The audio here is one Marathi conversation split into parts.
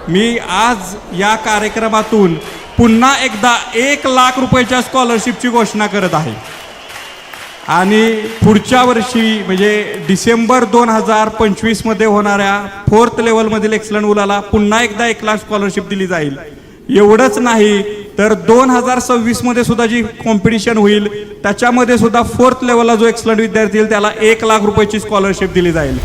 मी आज या कार्यक्रमातून पुन्हा एकदा 1,00,000 रुपयाच्या स्कॉलरशिपची घोषणा करत आहे आणि पुढच्या वर्षी म्हणजे डिसेंबर 2025मध्ये होणाऱ्या 4th लेवलमधील एक्सलंट मुलाला पुन्हा एकदा 1,00,000 स्कॉलरशिप दिली जाईल। एवढंच नाही तर 2026मध्ये सुद्धा जी कॉम्पिटिशन होईल त्याच्यामध्ये सुद्धा 4th लेवलला जो एक्सलंट विद्यार्थी येईल त्याला 1,00,000 रुपयाची स्कॉलरशिप दिली जाईल।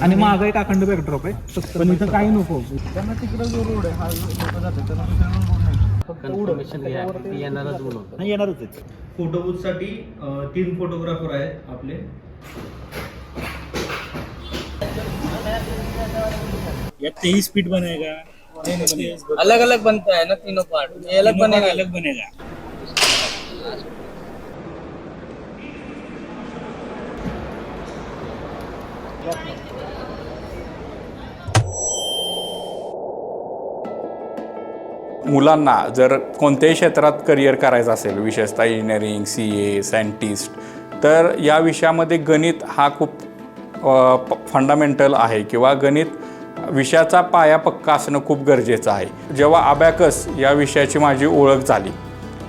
आणि मागं एक अखंड बॅकड्रॉप आहे, पण इथं काही नको त्यांना तिकडं जो रोड आहे हा लोक जाते त्यांना येणारच आहे। फोटोबूथसाठी 3 फोटोग्राफर आहेत आपले। या 23 फीट बनेगा, अलग अलग बनता है ना तीनों पार्ट, ये अलग बनेगा, अलग बनेगा। मुलांना जर कोणत्याही क्षेत्रात करिअर करायचं असेल, विशेषतः इंजिनिअरिंग, CA, सायंटिस्ट, तर या विषयामध्ये गणित हा खूप फंडामेंटल आहे किंवा गणित विषयाचा पाया पक्का असणं खूप गरजेचं आहे। जेव्हा अबॅकस या विषयाची माझी ओळख झाली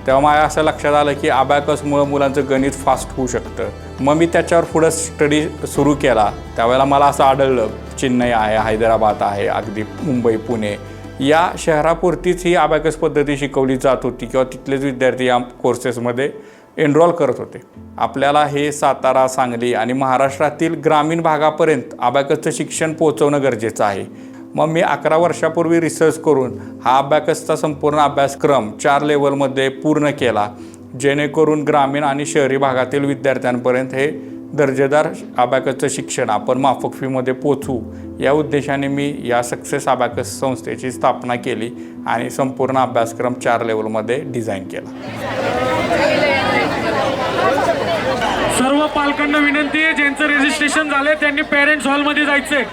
तेव्हा मला असं लक्षात आलं की अबॅकसमुळं मुलांचं गणित फास्ट होऊ शकतं। मग मी त्याच्यावर पुढं स्टडी सुरू केला। त्यावेळेला मला असं आढळलं चेन्नई आहे, हैदराबाद आहे, अगदी मुंबई, पुणे या शहरापुरतीच ही अबॅकस पद्धती शिकवली जात होती किंवा तिथलेच विद्यार्थी या कोर्सेसमध्ये एनरोल करत होते। आपल्याला हे सातारा, सांगली आणि महाराष्ट्रातील ग्रामीण भागापर्यंत अबॅकसचं शिक्षण पोहोचवणं गरजेचं आहे। मग मी 11 वर्षापूर्वी रिसर्च करून हा अबॅकसचा संपूर्ण अभ्यासक्रम 4 लेवलमध्ये पूर्ण केला, जेणेकरून ग्रामीण आणि शहरी भागातील विद्यार्थ्यांपर्यंत हे दर्जेदार अबॅकसचं शिक्षण आपण माफक फीमध्ये पोचवू या उद्देशाने मी या सक्सेस अबॅकस संस्थेची स्थापना केली आणि संपूर्ण अभ्यासक्रम 4 लेवलमध्ये डिझाईन केला। सर्व पालकांना विनंती आहे, ज्यांचं रजिस्ट्रेशन झाले त्यांनी पेरेंट्स हॉलमध्ये जायचंय।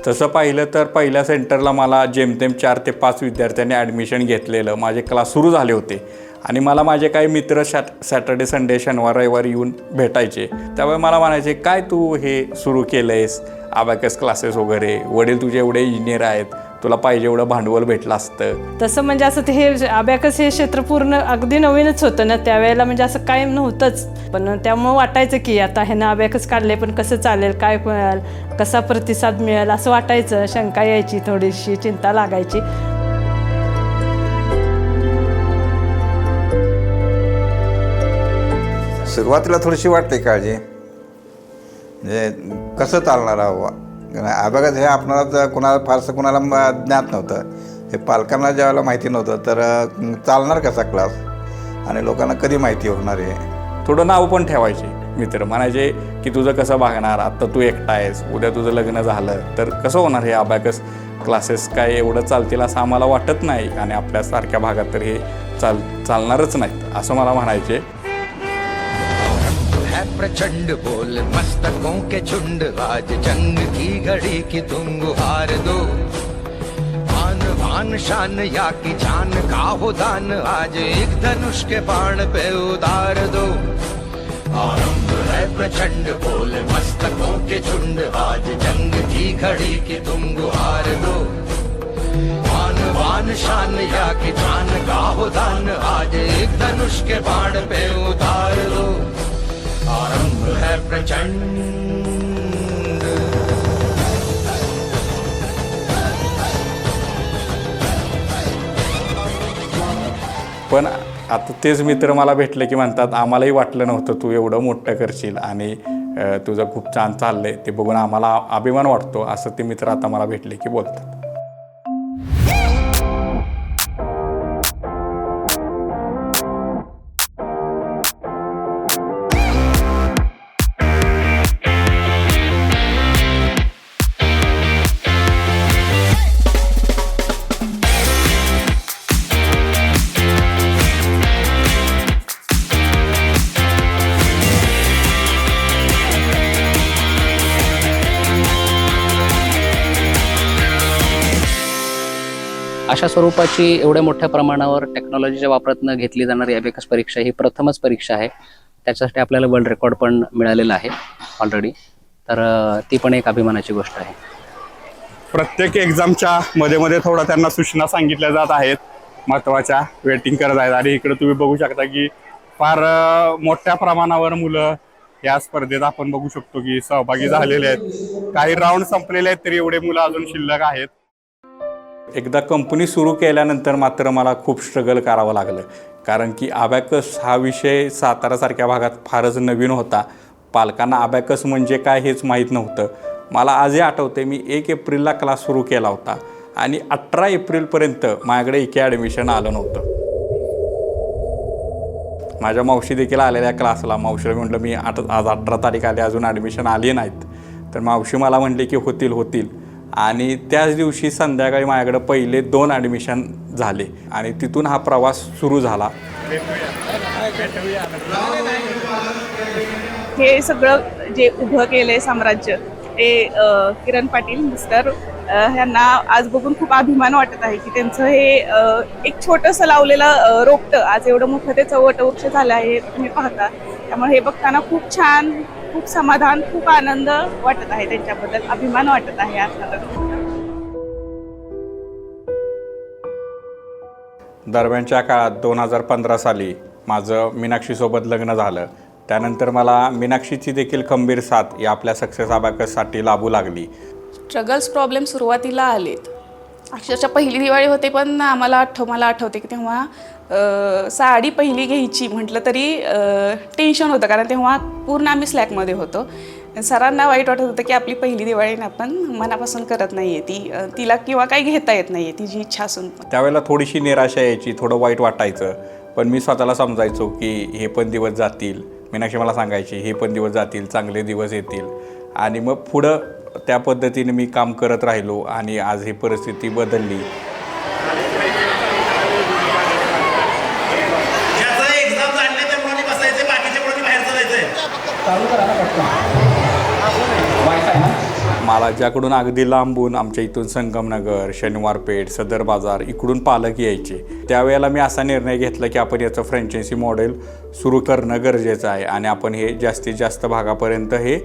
तसं पाहिलं तर पहिल्या सेंटरला मला जेमतेम 4 ते 5 विद्यार्थ्यांनी ॲडमिशन घेतलेलं। माझे क्लास सुरू झाले होते आणि मला माझे काही मित्र सॅटर्डे, संडे, शनिवार, रविवारी येऊन भेटायचे। त्यावेळी मला म्हणायचे, काय तू हे सुरू केलं आहेस अबॅकस क्लासेस वगैरे, वडील तुझे एवढे इंजिनियर आहेत, तुला पाहिजे एवढं भांडवल भेटलं असतं। तसं म्हणजे असं ते हे अबॅकस हे क्षेत्र पूर्ण अगदी नवीनच होतं ना त्यावेळेला, म्हणजे असं काय नव्हतंच। पण त्यामुळं वाटायचं की आता ह्यानं अबॅकस काढले पण कसं चालेल, काय मिळेल, कसा प्रतिसाद मिळेल असं वाटायचं। शंका यायची, थोडीशी चिंता लागायची। सुरुवातीला थोडीशी वाटते काळजी, म्हणजे कसं चालणार हवं। अबॅकस हे आपणाला कोणाला फारसं कोणाला ज्ञात नव्हतं, हे पालकांना ज्यावेळेला माहिती नव्हतं तर चालणार कसा क्लास आणि लोकांना कधी माहिती होणार आहे। थोडं नाव पण ठेवायचे मित्र, म्हणायचे की तुझं कसं भागणार, आत्ता तू एकटा आहेस, उद्या तुझं लग्न झालं तर कसं होणार, हे अबॅकस क्लासेस काय एवढं चालतील असं आम्हाला वाटत नाही आणि आपल्यासारख्या भागात तर हे चालणारच नाहीत असं मला म्हणायचे। प्रचंड बोल मस्तकों के झुंड, आज जंग की घड़ी की तुम गुहार दो। आन बान शान या की जान का हो दान, आज एक धनुष के बाण पे उतार दो। आरंभ है प्रचंड बोल मस्तकों के झुंड, आज जंग की घड़ी की तुम गुहार दो। आन बान शान या की जान का हो दान, आज एक धनुष के बाण पे उतार दो। आरंभ है प्रचंड। पण आता तेच मित्र मला भेटले की म्हणतात, आम्हालाही वाटलं नव्हतं तू एवढं मोठं करशील आणि तुझं खूप छान चाललंय, ते बघून आम्हाला अभिमान वाटतो असं ते मित्र आता मला भेटले की बोलतात। अशा स्वरूपाची एवढ्या मोठ्या प्रमाणावर टेक्नॉलॉजीच्या वापरातनं घेतली जाणारी अबॅकस परीक्षा ही प्रथमच परीक्षा आहे. त्याच्यासाठी आपल्याला वर्ल्ड रेकॉर्ड पण मिळालेला आहे ऑलरेडी. तर ती पण एक अभिमानाची गोष्ट आहे. प्रत्येक एक्झामच्या मध्ये थोडा त्यांना सूचना सांगितल्या जात आहेत महत्त्वाच्या, वेटिंग करत आहेत. आणि इकडे तुम्ही बघू शकता की फार मोठ्या प्रमाणावर मुलं या स्पर्धेत आपण बघू शकतो की सहभागी झालेले आहेत. काही राऊंड संपलेले आहेत तरी एवढे मुलं अजून शिल्लक आहेत. एकदा कंपनी सुरू केल्यानंतर मात्र मला खूप स्ट्रगल करावं लागलं, कारण की अबॅकस हा विषय सातारासारख्या भागात फारच नवीन होता. पालकांना अबॅकस म्हणजे काय हेच माहीत नव्हतं. मला आजही आठवते, मी 1 एप्रिलला क्लास सुरू केला होता आणि 18 एप्रिलपर्यंत माझ्याकडे एके ॲडमिशन आलं नव्हतं. माझ्या मावशी देखील आलेल्या क्लासला. मावशीला म्हटलं मी आज 18 तारीख आली, अजून ॲडमिशन आली नाहीत. तर मावशी मला म्हणले की होतील. आणि त्याच दिवशी संध्याकाळी माझ्याकडे पहिले 2 ॲडमिशन झाले आणि तिथून हा प्रवास सुरू झाला. हे सगळं जे उभं केलंय साम्राज्य ते किरण पाटील मिस्टर ह्यांना आज बघून खूप अभिमान वाटत आहे की त्यांचं हे एक छोटंसं लावलेलं रोपटं आज एवढं मोठं त्याचं वटवृक्ष झालं आहे तुम्ही पाहता. त्यामुळे हे बघताना खूप छान, खूप समाधान, खूप आनंद वाटत आहे. त्यांच्याबद्दल अभिमान वाटत आहे अर्थातच. दरम्यानच्या काळात 2015 साली माझं मीनाक्षीसोबत लग्न झालं. त्यानंतर मला मीनाक्षीची देखील खंबीर साथ या आपल्या सक्सेस अबॅकससाठी लाभू लागली. स्ट्रगल्स प्रॉब्लेम सुरुवातीला आलेत. अक्षरशः पहिली दिवाळी होते, पण मला आठवते की तेव्हा साडी पहिली घ्यायची म्हटलं तरी टेन्शन होतं, कारण तेव्हा पूर्ण आम्ही स्लॅकमध्ये होतो. सरांना वाईट वाटत होतं की आपली पहिली दिवाळी आपण मनापासून करत नाही आहे, तिला किंवा काही घेता येत नाही आहे तिची इच्छा असून. त्यावेळेला थोडीशी निराशा यायची, थोडं वाईट वाटायचं. पण मी स्वतःला समजायचो की हे पण दिवस जातील. मीनाक्षी मला सांगायची हे पण दिवस जातील, चांगले दिवस येतील. आणि मग पुढं त्या पद्धतीने मी काम करत राहिलो आणि आज ही परिस्थिती बदलली. मला ज्याकडून अगदी लांबून आमच्या इथून संगमनगर, शनिवार पेठ, सदर बाजार इकडून पालक यायचे, त्यावेळेला मी असा निर्णय घेतला की आपण याचं फ्रँचायझी मॉडेल सुरू करणं गरजेचं आहे आणि आपण हे जास्तीत जास्त भागापर्यंत हे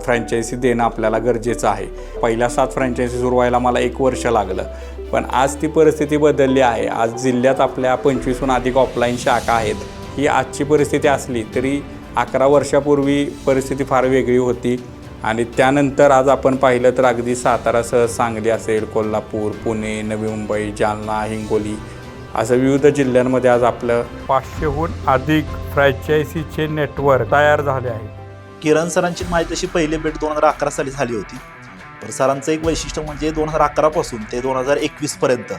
फ्रँचायझी देणं आपल्याला गरजेचं आहे. पहिल्या 7 फ्रँचायझी सुरू व्हायला मला 1 वर्ष लागलं. पण आज ती परिस्थिती बदलली आहे. आज जिल्ह्यात आपल्या 25हून अधिक ऑफलाईन शाखा आहेत. ही आजची परिस्थिती असली तरी 11 वर्षापूर्वी परिस्थिती फार वेगळी होती. आणि त्यानंतर आज आपण पाहिलं तर अगदी सातारासह सांगली असेल, कोल्हापूर, पुणे, नवी मुंबई, जालना, हिंगोली असं विविध जिल्ह्यांमध्ये आज आपलं 500हून अधिक फ्रँचायझीचे नेटवर्क तयार झाले आहे. किरण सरांची माझी तशी पहिली भेट 2011 साली झाली होती. तर सरांचं एक वैशिष्ट्य म्हणजे 2011 पासून ते 2021 पर्यंत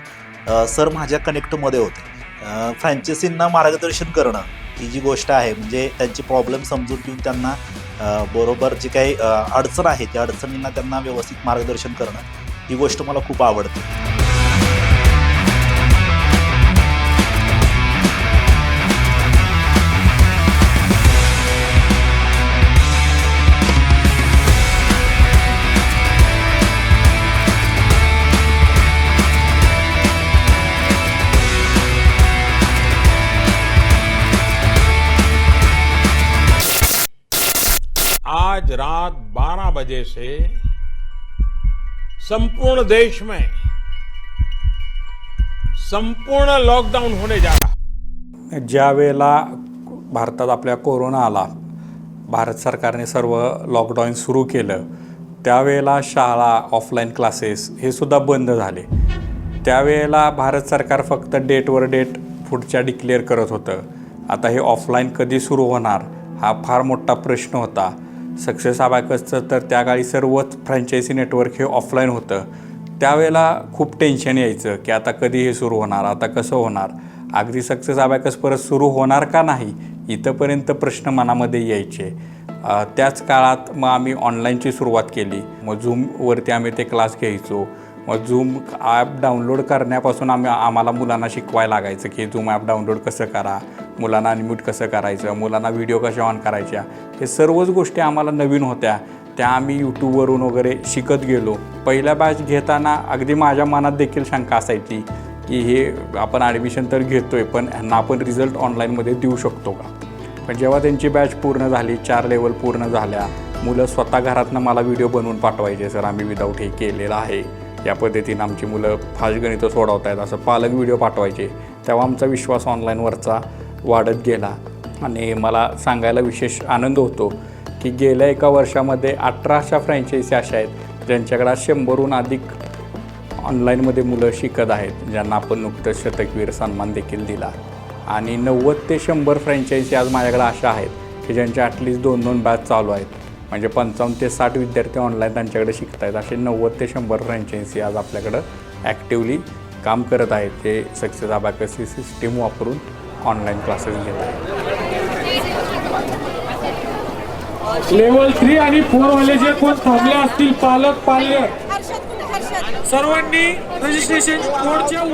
सर माझ्या कनेक्टमध्ये होते. फ्रँचायझींना मार्गदर्शन करणं ही जी गोष्ट आहे, म्हणजे त्यांची प्रॉब्लेम समजून घेऊन त्यांना बरोबर जी काही अडचण आहे त्या अडचणींना त्यांना व्यवस्थित मार्गदर्शन करणं ही गोष्ट मला खूप आवडते. आज रात 12 बजे से संपूर्ण देश में संपूर्ण लॉकडाउन होने जा रहा. ज्या वेळेला भारतात आपल्या कोरोना आला, भारत सरकारने सर्व लॉकडाऊन सुरू केलं, त्यावेळेला शाळा, ऑफलाईन क्लासेस हे सुद्धा बंद झाले. त्यावेळेला भारत सरकार फक्त डेटवर डेट पुढच्या डिक्लेअर करत होतं. आता हे ऑफलाईन कधी सुरू होणार हा फार मोठा प्रश्न होता. सक्सेस अबॅकसचं तर त्या काळी सर्वच फ्रँचायझी नेटवर्क हे ऑफलाईन होतं. त्यावेळेला खूप टेन्शन यायचं की आता कधी हे सुरू होणार, आता कसं होणार, अगदी सक्सेस अबॅकस परत सुरू होणार का नाही, इथंपर्यंत प्रश्न मनामध्ये यायचे. त्याच काळात मग आम्ही ऑनलाईनची सुरुवात केली. मग झूमवरती आम्ही ते क्लास घ्यायचो. मग झूम ॲप डाउनलोड करण्यापासून आम्हाला मुलांना शिकवायला लागायचं की झूम ॲप डाउनलोड कसं करा, मुलांना अनम्यूट कसं करायचं, मुलांना व्हिडिओ कशा ऑन करायच्या, हे सर्वच गोष्टी आम्हाला नवीन होत्या. त्या आम्ही यूट्यूबवरून वगैरे शिकत गेलो. पहिल्या बॅच घेताना अगदी माझ्या मनात देखील शंका असायची की हे आपण ॲडमिशन तर घेतो आहे, पण ह्यांना आपण रिझल्ट ऑनलाईनमध्ये देऊ शकतो का. पण जेव्हा त्यांची बॅच पूर्ण झाली, 4 लेवल पूर्ण झाल्या, मुलं स्वतः घरातनं मला व्हिडिओ बनवून पाठवायचे, सर आम्ही विदाऊट हे केलेलं आहे, या पद्धतीनं आमची मुलं फास्ट गणितं सोडवत आहेत, असं पालक व्हिडिओ पाठवायचे. तेव्हा आमचा विश्वास ऑनलाईनवरचा वाढत गेला. आणि मला सांगायला विशेष आनंद होतो की गेल्या एका वर्षामध्ये 18 फ्रँचायसी अशा आहेत ज्यांच्याकडे 100हून अधिक ऑनलाईनमध्ये मुलं शिकत आहेत, ज्यांना आपण नुकतंच शतकवीर सन्मान देखील दिला. आणि 90 ते 100 फ्रँचायसी आज माझ्याकडे अशा आहेत की ज्यांच्या ॲटलिस्ट 2-2 बॅच चालू आहेत. म्हणजे 55 ते 60 विद्यार्थी ऑनलाईन त्यांच्याकडे शिकत आहेत. असे 90 ते 100 फ्रँचायसी आज आपल्याकडं ॲक्टिवली काम करत आहेत. ते सक्सेस अबॅकस ही सिस्टीम वापरून ऑनलाईन क्लासेस घेत आहेत. लेवल 3 आणि 4 वाले जे कोण थांबले असतील, पालक पाल्य सर्वांनी रजिस्ट्रेशन कोडच्या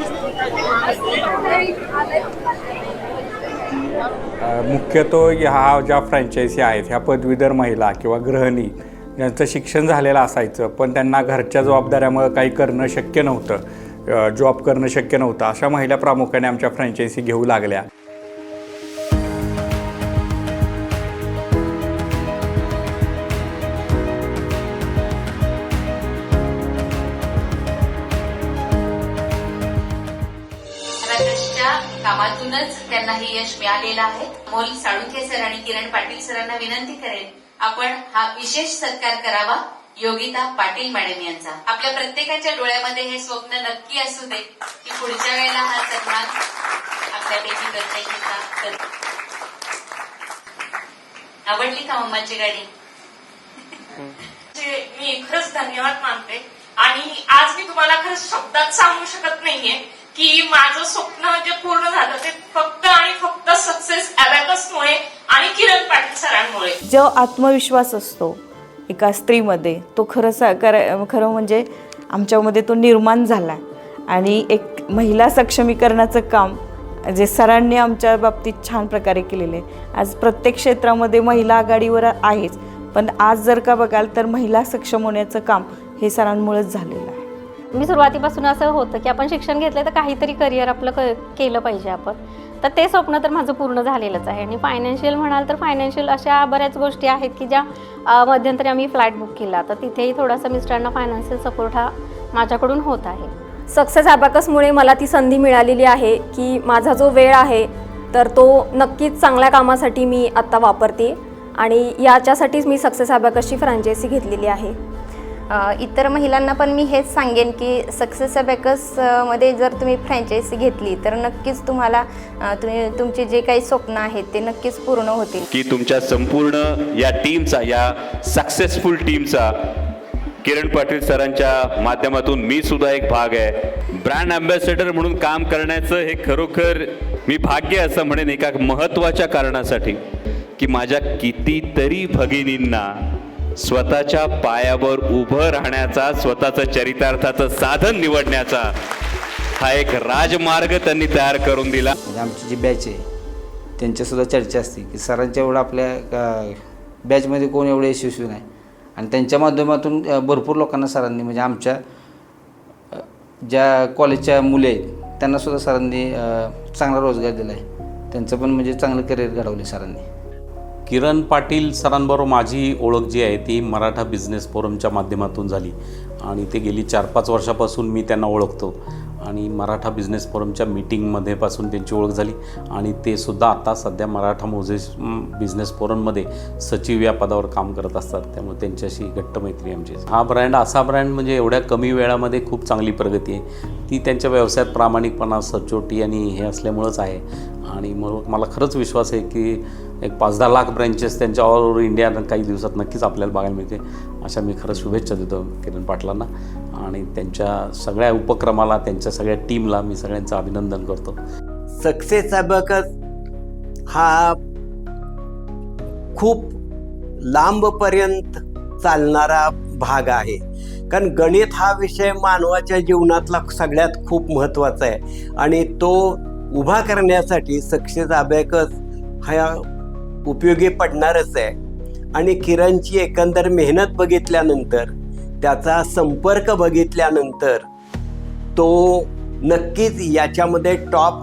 मुख्यतः ह्या ज्या फ्रँचायसी आहेत ह्या पदवीधर महिला किंवा गृहिणी ज्यांचं शिक्षण झालेलं असायचं, पण त्यांना घरच्या जबाबदाऱ्यामुळे काही करणं शक्य नव्हतं, जॉब करणं शक्य नव्हतं, अशा महिला प्रामुख्याने आमच्या फ्रँचायसी घेऊ लागल्या. कामातूनच त्यांना हे यश मिळालेलं आहे. अमोल साळुंखे सर आणि किरण पाटील सरांना विनंती करेन आपण हा विशेष सत्कार करावा योगिता पाटील मॅडम यांचा. आपल्या प्रत्येकाच्या डोळ्यामध्ये हे स्वप्न नक्की असू दे की पुढच्या वेळेला हा सन्मान आपल्यापैकी प्रत्येकीचा करतो. आवडली का मम्माची गाडी? मी खरंच धन्यवाद मानते आणि आज मी तुम्हाला खरंच शब्दात सांगू शकत नाहीये की माझं स्वप्न जे पूर्ण झालं ते फक्त आणि फक्त सक्सेस अबॅकसमुळे आणि किरण पाटील सरांमुळे. जो आत्मविश्वास असतो एका स्त्रीमध्ये तो खरं म्हणजे आमच्यामध्ये तो निर्माण झाला. आणि एक महिला सक्षमीकरणाचं काम जे सरांनी आमच्या बाबतीत छान प्रकारे केलेले. आज प्रत्येक क्षेत्रामध्ये महिला आघाडीवर आहेच, पण आज जर का बघाल तर महिला सक्षम होण्याचं काम हे सरांमुळेच झालेलं आहे. मी सुरुवातीपासून असं होतं की आपण शिक्षण घेतलं तर काहीतरी करिअर आपलं केलं पाहिजे आपण, तर ते स्वप्न तर माझं पूर्ण झालेलंच आहे. आणि फायनान्शियल म्हणाल तर फायनान्शियल अशा बऱ्याच गोष्टी आहेत की ज्या मध्यंतरी आम्ही फ्लॅट बुक केला, तर तिथेही थोडासा मिस्टरांना फायनान्शियल सपोर्ट हा माझ्याकडून होत आहे. सक्सेस अबॅकसमुळे मला ती संधी मिळालेली आहे की माझा जो वेळ आहे तर तो नक्कीच चांगल्या कामासाठी मी आत्ता वापरते आणि याच्यासाठीच मी सक्सेस अबॅकसची फ्रँचायसी घेतलेली आहे. इतर महिलांना पण मी हेच सांगेन की सक्सेस अबॅकसमध्ये जर तुम्ही फ्रँचायसी घेतली तर नक्कीच तुम्हाला तुमचे जे काही स्वप्न आहेत ते नक्कीच पूर्ण होतील. की तुमच्या संपूर्ण या टीमचा, या सक्सेसफुल टीमचा किरण पाटील सरांच्या माध्यमातून मी सुद्धा एक भाग आहे. ब्रँड अँबॅसेडर म्हणून काम करण्याचं हे खरोखर मी भाग्य असं म्हणेन एका महत्त्वाच्या कारणासाठी की माझ्या कितीतरी भगिनींना स्वतःच्या पायावर उभं राहण्याचा, स्वतःचं चरितार्थाचं साधन निवडण्याचा हा एक राजमार्ग त्यांनी तयार करून दिला. आमची जी बॅच आहे त्यांच्यासुद्धा चर्चा असते की सरांच्या एवढं आपल्या बॅचमध्ये कोण एवढं यशस्वी नाही आणि त्यांच्या माध्यमातून भरपूर लोकांना सरांनी म्हणजे आमच्या ज्या कॉलेजच्या मुले आहेत त्यांनासुद्धा सरांनी चांगला रोजगार दिला आहे. त्यांचं पण म्हणजे चांगलं करिअर घडवले सरांनी. किरण पाटील सरांबरोबर माझी ओळख जी आहे ती मराठा बिझनेस फोरमच्या माध्यमातून झाली आणि ते गेली 4-5 वर्षापासून मी त्यांना ओळखतो आणि मराठा बिझनेस फोरमच्या मीटिंगमध्ये पासून त्यांची ओळख झाली आणि ते सुद्धा आता सध्या मराठा बिझनेस फोरममध्ये सचिव या पदावर काम करत असतात. त्यामुळे त्यांच्याशी घट्ट मैत्री आमची. हा ब्रँड असा ब्रँड म्हणजे एवढ्या कमी वेळामध्ये खूप चांगली प्रगती आहे ती त्यांच्या व्यवसायात प्रामाणिकपणा, सचोटी आणि हे असल्यामुळंच आहे. आणि मग मला खरंच विश्वास आहे की एक 5-10 लाख ब्रँचेस त्यांच्या ऑल ओव्हर इंडिया काही दिवसात नक्कीच आपल्याला बघायला मिळते. अशा मी खरंच शुभेच्छा देतो किरण पाटलांना आणि त्यांच्या सगळ्या उपक्रमाला, त्यांच्या सगळ्या टीमला मी सगळ्यांचं अभिनंदन करतो. सक्सेस अबॅकस हा खूप लांबपर्यंत चालणारा भाग आहे, कारण गणित हा विषय मानवाच्या जीवनातला सगळ्यात खूप महत्त्वाचा आहे आणि तो उभा करण्यासाठी सक्सेस अबॅकस हा उपयोगी पडणारच आहे. आणि किरणची एकंदर मेहनत बघितल्यानंतर, त्याचा संपर्क बघितल्यानंतर तो नक्कीच याच्यामध्ये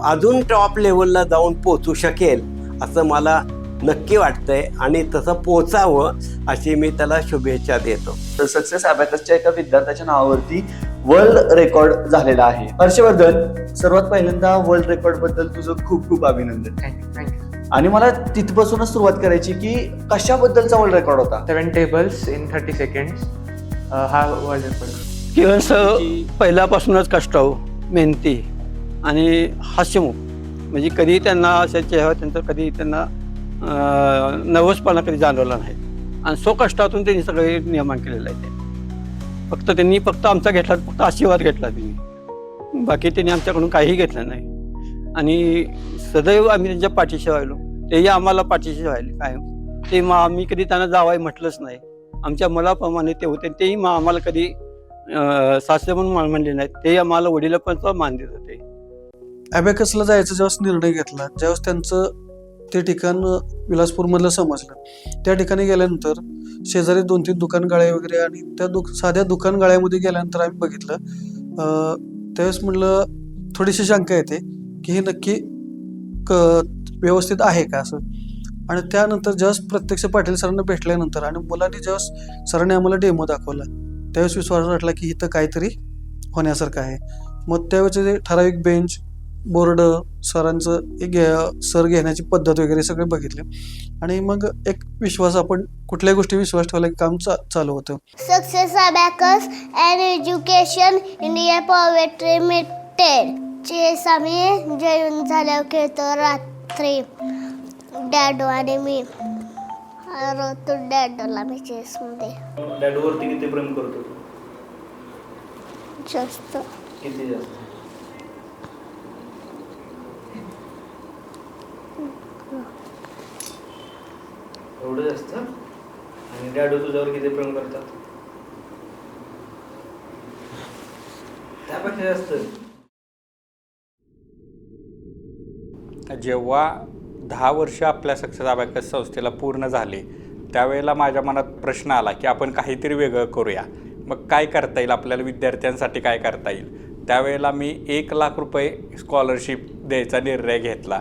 अजून टॉप लेवलला जाऊन पोचू शकेल असं मला नक्की वाटतंय आणि तसं पोचावं अशी मी त्याला शुभेच्छा देतो. सक्सेस अबॅकसच्या एका विद्यार्थ्याच्या नावावरती वर्ल्ड रेकॉर्ड झालेला आहे. हर्षवर्धन, सर्वात पहिल्यांदा वर्ल्ड रेकॉर्ड बद्दल तुझं खूप खूप अभिनंदन. थँक्यू. आणि मला तिथपासूनच सुरुवात करायची की कशाबद्दलचा वर्ल्ड रेकॉर्ड होता? 7 tables in 30 seconds. हा वर्ल्ड रेकॉर्ड. किरण सर पहिल्यापासूनच कष्टाळू, मेहनती आणि हास्यमुख, म्हणजे कधी त्यांना अशा चेहरा त्यांचा कधी त्यांना नर्वसपणा कधी जाणवला नाही आणि स्वकष्टातून त्यांनी सगळे निर्माण केलेलं आहे. ते त्यांनी आमचा घेतला, फक्त आशीर्वाद घेतला त्यांनी, बाकी त्यांनी आमच्याकडून काहीही घेतलं नाही. आणि सदैव आम्ही त्यांच्या पाठीशी राहिलो, तेही आम्हाला पाठीशी राहिले कायम. ते आम्ही कधी त्यांना जावाय म्हटलंच नाही, आमच्या मुलाप्रमाणे ते होते. तेही आम्हाला कधी सासरे म्हणून म्हणले नाहीत, ते आम्हाला वडिलांचा मान देत होते. ॲबॅकसला जायचा ज्यावेळेस निर्णय घेतला, ज्यावेळेस त्यांचं ते ठिकाण विलासपूरमधलं समजलं, त्या ठिकाणी गेल्यानंतर शेजारी 2-3 दुकान गाळे वगैरे आणि त्या साध्या दुकान गाळ्यामध्ये गेल्यानंतर आम्ही बघितलं, त्यावेळेस म्हटलं थोडीशी शंका येते की हे नक्की व्यवस्थित आहे का असं. आणि त्यानंतर ज्यावेळेस प्रत्यक्ष पाटील सरांना भेटल्यानंतर आणि मुलांनी ज्यावेळेस सरांनी आम्हाला डेमो दाखवला, त्यावेळेस विश्वास वाटला की इथं काहीतरी होण्यासारखं आहे. मग त्यावेळेचे ठराविक बेंच, बोर्ड, सरांचं सर घेण्याची पद्धत वगैरे सगळे बघितले आणि मग एक विश्वास, आपण कुठल्याही गोष्टी विश्वास ठेवला की काम चालू होतं. Success abacus and education India private limited चेस आम्ही जेवण झाल्यावर खेळतो रात्री, डॅडो आणि मी रोतो डॅडोला मी चेसमध्ये. डॅडोवरती किती प्रेम करतो? जास्त. किती जास्त? एवढं जास्त? आणि डॅडो तुझ्यावर किती प्रेम करतात? त्यापेक्षा जास्त. जेव्हा 10 वर्ष आपल्या सक्सेस अबॅकस संस्थेला पूर्ण झाले, त्यावेळेला माझ्या मनात प्रश्न आला की आपण काहीतरी वेगळं करूया. मग काय करता येईल आपल्याला, विद्यार्थ्यांसाठी काय करता येईल. त्यावेळेला मी 1 लाख रुपये स्कॉलरशिप द्यायचा निर्णय घेतला.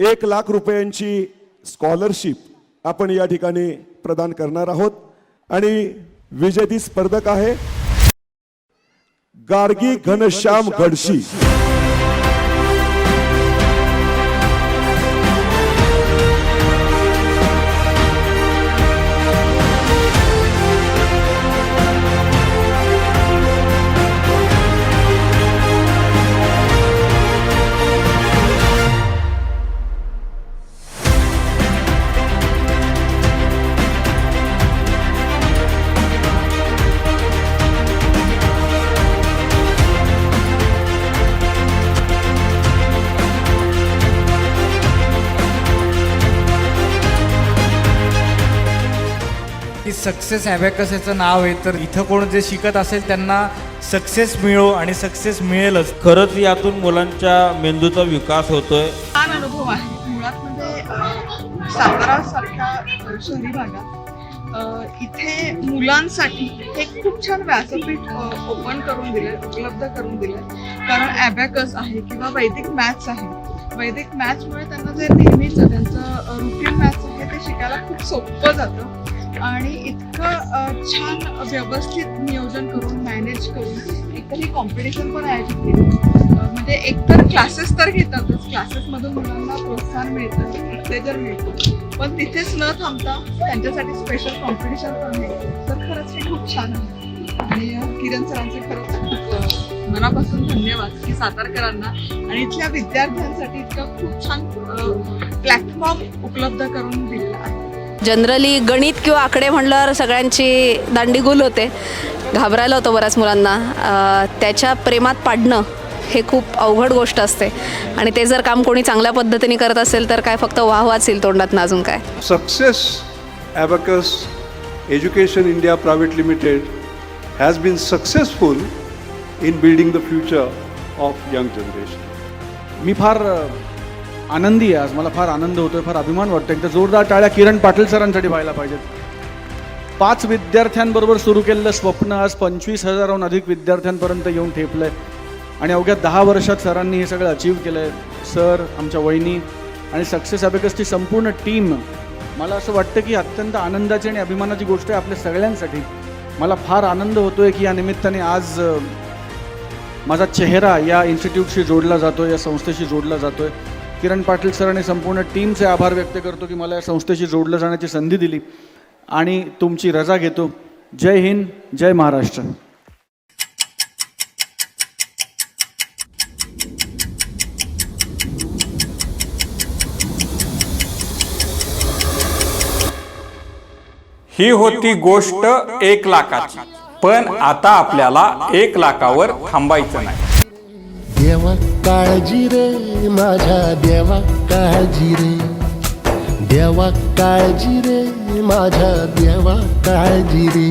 एक लाख रुपयांची स्कॉलरशिप आपण या ठिकाणी प्रदान करणार आहोत. आणि विजेती स्पर्धक आहे गार्गी घनश्याम गडशी. की सक्सेस ॲबॅकस याचं नाव आहे, तर इथं कोण जे शिकत असेल त्यांना सक्सेस मिळो आणि सक्सेस मिळेलच. खरंच यातून मुलांच्या मेंदूचा विकास होतोय. छान अनुभव आहे. मुळात म्हणजे सातारा सारख्या शहरी भागात इथे मुलांसाठी एक खूप छान व्यासपीठ ओपन करून दिले, उपलब्ध करून दिले. कारण ॲबॅकस आहे किंवा वैदिक मॅथ्स आहे. वैदिक मॅथ्समुळे त्यांना जे नेहमीच त्यांचं रुटीन मॅथ्स आहे ते शिकायला खूप सोपं जातं आणि इतकं छान व्यवस्थित नियोजन करून मॅनेज करून एकतर ही कॉम्पिटिशन पण आयोजित केली. म्हणजे एकतर क्लासेस तर घेतातच, क्लासेसमधून मुलांना प्रोत्साहन मिळतं, उत्तेजन मिळतं, पण तिथेच न थांबता त्यांच्यासाठी स्पेशल कॉम्पिटिशन पण आहे. तर खरंच हे खूप छान आहे आणि किरण सरांचे खरंच खूप मनापासून धन्यवाद की सातारकरांना आणि इथल्या विद्यार्थ्यांसाठी इतकं खूप छान प्लॅटफॉर्म उपलब्ध करून दिलेला आहे. जनरली गणित किंवा आकडे म्हणल्यावर सगळ्यांची दांडीगुल होते, घाबरायला होतं बऱ्याच मुलांना. त्याच्या प्रेमात पाडणं हे खूप अवघड गोष्ट असते आणि ते जर काम कोणी चांगल्या पद्धतीने करत असेल तर काय फक्त वाहवाच येईल तोंडातून, अजून काय. Success abacus education India private limited has been successful in building the future of young generation. मी फार आनंदी आहे आज, मला फार आनंद होतोय, फार अभिमान वाटतो. एकदा जोरदार टाळ्या किरण पाटील सरांसाठी व्हायला पाहिजेत. 5 विद्यार्थ्यांबरोबर सुरू केलेलं स्वप्न आज 25,000हून अधिक विद्यार्थ्यांपर्यंत येऊन ठेपलंय आणि अवघ्या 10 वर्षात सरांनी हे सगळं अचीव्ह केलंय. सर, आमच्या वहिनी आणि सक्सेस ॲबॅकसची संपूर्ण टीम, मला असं वाटतं की अत्यंत आनंदाची आणि अभिमानाची गोष्ट आहे आपल्या सगळ्यांसाठी. मला फार आनंद होतोय की या निमित्ताने आज माझा चेहरा या इन्स्टिट्यूटशी जोडला जातोय, या संस्थेशी जोडला जातोय. किरण पाटील सर आणि संपूर्ण टीमचे आभार व्यक्त करतो की मला या संस्थेशी जोडलं जाण्याची संधी दिली आणि तुमची रजा घेतो. जय हिंद, जय महाराष्ट्र. ही होती गोष्ट 1 लाखाची, पण आता आपल्याला 1 लाखावर थांबायचं नाही. देवा काळजी रे माझ्या देवा काळजी रे, देवा काळजी रे माझ्या देवा काळजी रे.